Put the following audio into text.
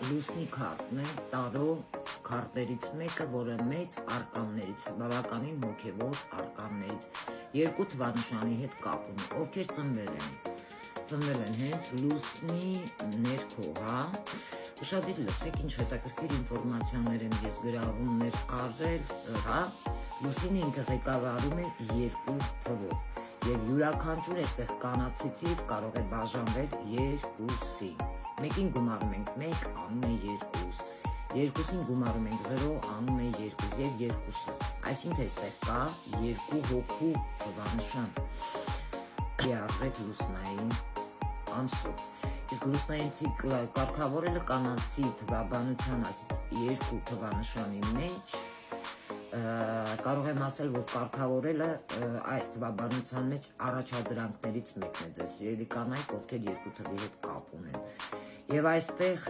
լուսնի քարտն է, տարո քարտերից մեկը, որը մեծ արկաններից, բավականին հոգևոր արկաններից, երկու թվանշանի հետ կապ ունի, ովքեր ծնվել են հենց լուսնի ներքո, հա, ուշադիր լսեք, ինչ հետաքրքիր ինֆորմացիաներ եմ ես գրառումներ արել, հա, լուսինը ինքը ղեկավարում է երկու թվով և յուրաքանչյուր այստեղ կանացի թիվ կարող է բաժանվել երկուսի, մեկին գումարում ենք 1, անում է 2, երկուսին գումարում ենք 0, անում է 2 և երկուսը, այսինքն այստեղ կա երկու հոգու թվանշան, արժեք լուսնային ամսով, իսկ լուսնային ցիկլը կարգավորելը կանացի թվաբանության երկու թվանշանի մեջ, կարող եմ ասել, որ կարգավորելը այս թվաբանության մեջ առաջադրանքներից մեկն է ձեզ սիրելի կանայք, ովքեր երկու թվի հետ կապ ունեն, և այստեղ